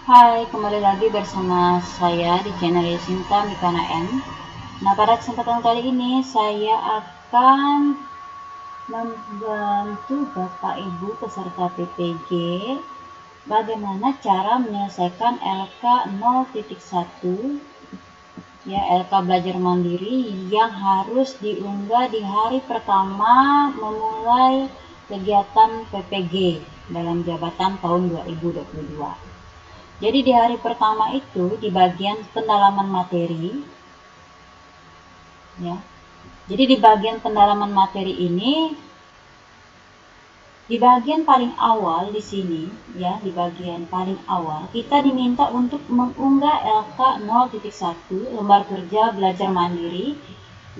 Hai, kembali lagi bersama saya di channel Sinta Mikana M. Nah, pada kesempatan kali ini saya akan membantu Bapak Ibu peserta PPG bagaimana cara menyelesaikan LK 0.1 ya, LK belajar mandiri yang harus diunggah di hari pertama memulai kegiatan PPG dalam jabatan tahun 2022. Jadi di hari pertama itu di bagian pendalaman materi, ya. Jadi di bagian pendalaman materi ini, di bagian paling awal di sini, ya, di bagian paling awal kita diminta untuk mengunggah LK 0.1 lembar kerja belajar mandiri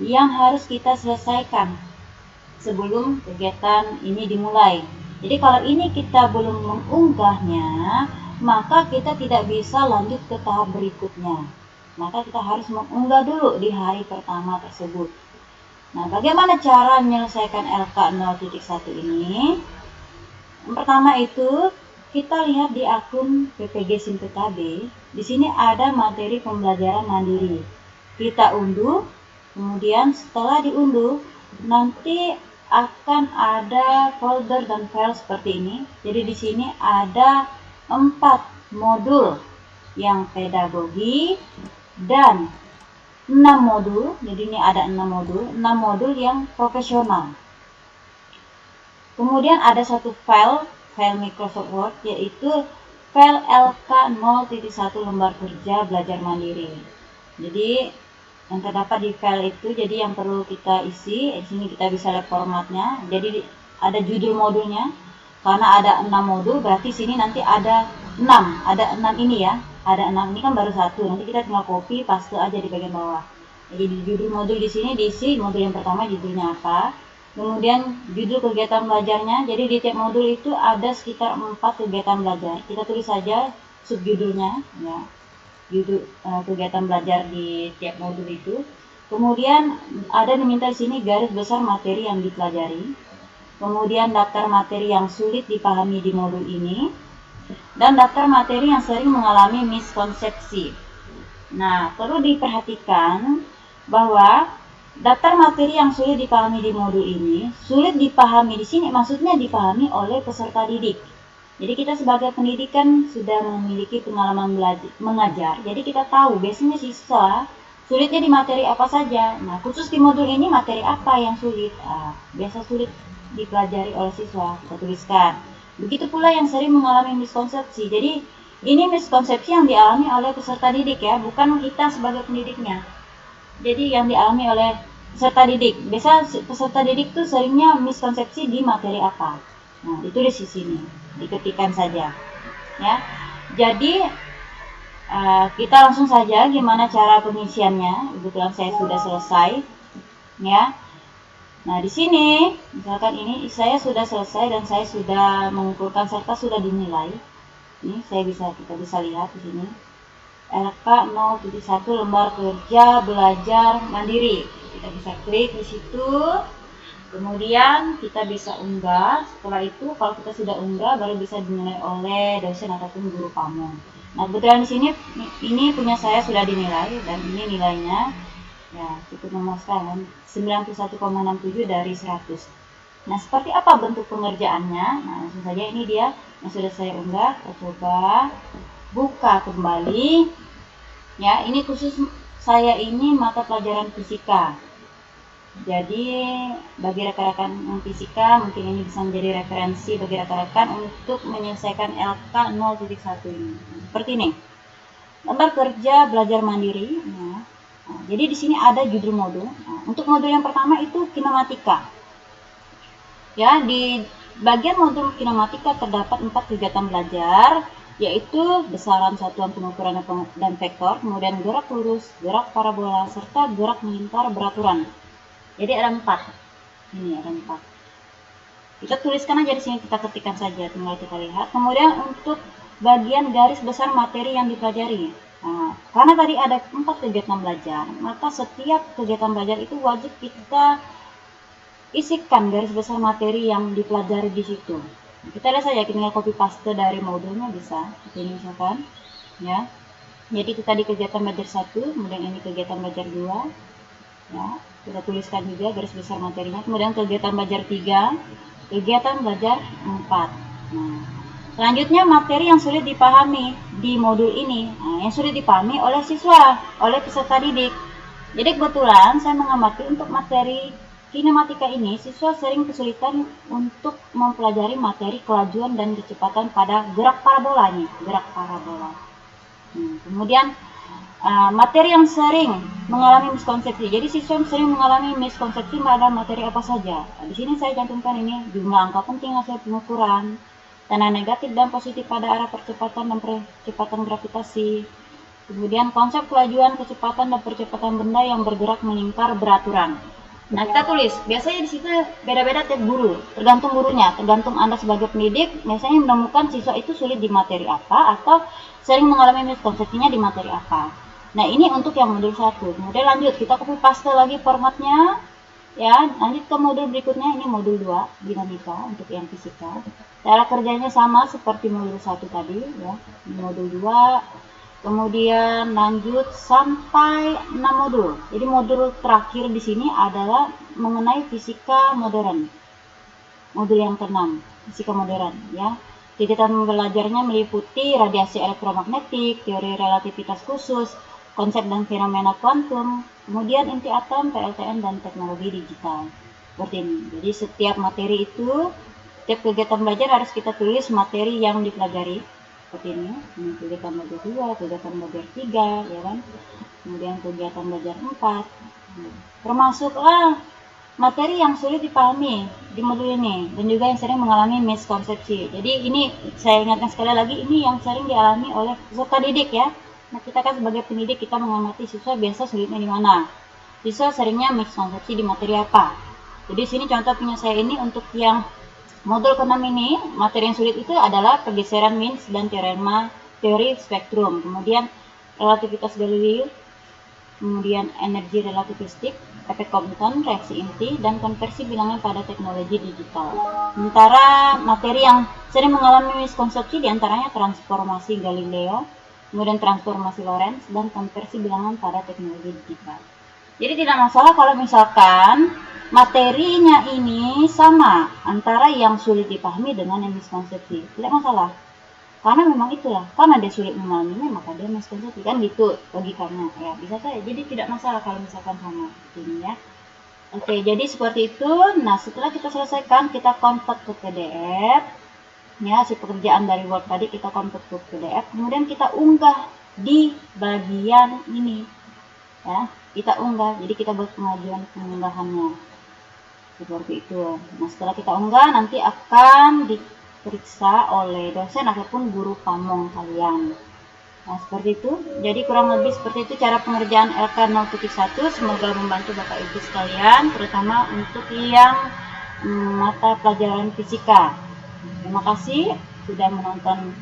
yang harus kita selesaikan sebelum kegiatan ini dimulai. Jadi kalau ini kita belum mengunggahnya, maka kita tidak bisa lanjut ke tahap berikutnya. Maka kita harus mengunggah dulu di hari pertama tersebut. Nah, bagaimana cara menyelesaikan LK 0.1 ini? Yang pertama itu kita lihat di akun PPG SimPKB. Di sini ada materi pembelajaran mandiri. Kita unduh, kemudian setelah diunduh nanti akan ada folder dan file seperti ini. Jadi di sini ada 4 modul yang pedagogi dan 6 modul. Jadi ini ada 6 modul yang profesional. Kemudian ada satu file Microsoft Word, yaitu file LK 0.1 lembar kerja belajar mandiri. Jadi yang terdapat di file itu, jadi yang perlu kita isi, di sini kita bisa lihat formatnya. Jadi ada judul modulnya, karena ada 6 modul, berarti sini nanti ada 6 ini ya, ada 6 ini kan baru satu, nanti kita tinggal copy paste aja di bagian bawah. Jadi di judul modul di sini diisi modul yang pertama judulnya apa, kemudian judul kegiatan belajarnya. Jadi di tiap modul itu ada sekitar 4 kegiatan belajar, kita tulis saja subjudulnya ya, judul kegiatan belajar di tiap modul itu. Kemudian ada diminta di sini garis besar materi yang dipelajari, kemudian daftar materi yang sulit dipahami di modul ini, dan daftar materi yang sering mengalami miskonsepsi. Nah, perlu diperhatikan bahwa daftar materi yang sulit dipahami di modul ini, sulit dipahami di sini maksudnya dipahami oleh peserta didik. Jadi kita sebagai pendidik kan sudah memiliki pengalaman belajar mengajar. Jadi kita tahu biasanya siswa sulitnya di materi apa saja. Nah, khusus di modul ini materi apa yang sulit? Biasa sulit dipelajari oleh siswa, kita tuliskan. Begitu pula yang sering mengalami miskonsepsi. Jadi ini miskonsepsi yang dialami oleh peserta didik ya, bukan kita sebagai pendidiknya. Jadi yang dialami oleh peserta didik. Biasa peserta didik tuh seringnya miskonsepsi di materi apa. Nah, ditulis di sini, diketikkan saja. Ya. Jadi kita langsung saja gimana cara pengisiannya. Kebetulan saya sudah selesai. Ya. Nah, di sini misalkan ini saya sudah selesai dan saya sudah mengumpulkan serta sudah dinilai. Ini kita bisa lihat di sini. LK 0.1 lembar kerja belajar mandiri. Kita bisa klik di situ. Kemudian kita bisa unggah. Setelah itu kalau kita sudah unggah baru bisa dinilai oleh dosen ataupun guru kamu. Nah, kebetulan di sini ini punya saya sudah dinilai dan ini nilainya ya cukup memuaskan 91,67 dari 100. Nah, seperti apa bentuk pengerjaannya? Nah, langsung saja ini dia yang sudah saya unggah. Kita coba buka kembali. Ya, ini khusus saya ini mata pelajaran fisika. Jadi bagi rekan-rekan fisika mungkin ini bisa menjadi referensi bagi rekan-rekan untuk menyelesaikan LK 0.1 ini. Seperti ini. Lembar kerja belajar mandiri. Nah, jadi di sini ada judul modul. Nah, untuk modul yang pertama itu kinematika. Ya, di bagian modul kinematika terdapat 4 kegiatan belajar, yaitu besaran satuan pengukuran dan vektor, kemudian gerak lurus, gerak parabola, serta gerak melingkar beraturan. Jadi ada 4. Ini ada 4. Kita tuliskan aja di sini, kita ketikkan saja, tinggal kita lihat. Kemudian untuk bagian garis besar materi yang dipelajari. Nah, karena tadi ada 4 kegiatan belajar, maka setiap kegiatan belajar itu wajib kita isikan garis besar materi yang dipelajari di situ. Kita lihat saja, kita tinggal copy paste dari modulnya bisa. Ini misalkan. ya. Jadi itu tadi kegiatan belajar 1, kemudian ini kegiatan belajar 2, ya. Kita tuliskan juga garis besar materinya. Kemudian kegiatan belajar 3, kegiatan belajar 4. Nah, selanjutnya materi yang sulit dipahami di modul ini. Nah, yang sulit dipahami oleh siswa, oleh peserta didik. Jadi kebetulan saya mengamati untuk materi kinematika ini, siswa sering kesulitan untuk mempelajari materi kelajuan dan kecepatan pada gerak parabola nih, gerak parabola. Kemudian materi yang sering mengalami miskonsepsi. Jadi siswa sering mengalami miskonsepsi pada materi apa saja. Di sini saya cantumkan ini jumlah angka penting hasil pengukuran, tanda negatif dan positif pada arah percepatan dan percepatan gravitasi. Kemudian konsep kelajuan, kecepatan dan percepatan benda yang bergerak melingkar beraturan. Nah, kita tulis. Biasanya di situ beda-beda tiap guru, tergantung gurunya, tergantung Anda sebagai pendidik, biasanya menemukan siswa itu sulit di materi apa atau sering mengalami miskonsepsinya di materi apa. Nah, ini untuk yang modul 1. Kemudian lanjut, kita copy paste lagi formatnya. Ya, lanjut ke modul berikutnya, ini modul 2, dinamika untuk yang fisika. Cara kerjanya sama seperti modul 1 tadi, ya. Modul 2. Kemudian lanjut sampai 6 modul. Jadi modul terakhir di sini adalah mengenai fisika modern. Modul yang ke-6, fisika modern, ya. Kegiatan belajarnya meliputi radiasi elektromagnetik, teori relativitas khusus, konsep dan fenomena kuantum, kemudian inti atom, PLTN, dan teknologi digital. Seperti ini. Jadi setiap materi itu, setiap kegiatan belajar harus kita tulis materi yang dipelajari. Seperti ini kegiatan belajar 2, kegiatan belajar 3, ya kan. Kemudian kegiatan belajar 4. Termasuklah materi yang sulit dipahami di modul ini dan juga yang sering mengalami miskonsepsi. Jadi ini saya ingatkan sekali lagi, ini yang sering dialami oleh peserta didik ya. Nah, kita kan sebagai pendidik kita mengamati siswa biasa sulitnya di mana. Siswa seringnya miskonsepsi di materi apa. Jadi sini contoh punya saya ini untuk yang modul ke-6 ini, materi yang sulit itu adalah pergeseran Mintz dan teorema teori spektrum, kemudian relativitas Galileo, kemudian energi relativistik, efek Compton, reaksi inti, dan konversi bilangan pada teknologi digital. Sementara materi yang sering mengalami miskonsepsi diantaranya transformasi Galileo, kemudian transformasi Lorentz, dan konversi bilangan pada teknologi digital. Jadi tidak masalah kalau misalkan materinya ini sama antara yang sulit dipahami dengan yang miskonsepsi, tidak masalah. Karena memang itulah, karena dia sulit memahaminya maka dia miskonsepsi, kan gitu logikanya. Ya bisa saja, jadi tidak masalah kalau misalkan sama ini ya. Oke, jadi seperti itu. Nah, setelah kita selesaikan, kita convert ke PDF. Ya, si pekerjaan dari Word tadi kita convert ke PDF, kemudian kita unggah di bagian ini. Ya, kita unggah, jadi kita buat pengajuan pengunggahannya seperti itu. Nah, setelah kita unggah nanti akan diperiksa oleh dosen ataupun guru pamong kalian. Nah, seperti itu. Jadi kurang lebih seperti itu cara pengerjaan LK 0.1. Semoga membantu Bapak Ibu sekalian, terutama untuk yang mata pelajaran fisika. Terima kasih sudah menonton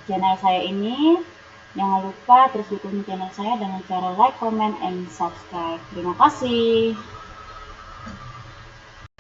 channel saya ini. Jangan lupa terus dukung channel saya dengan cara like, comment, and subscribe. Terima kasih.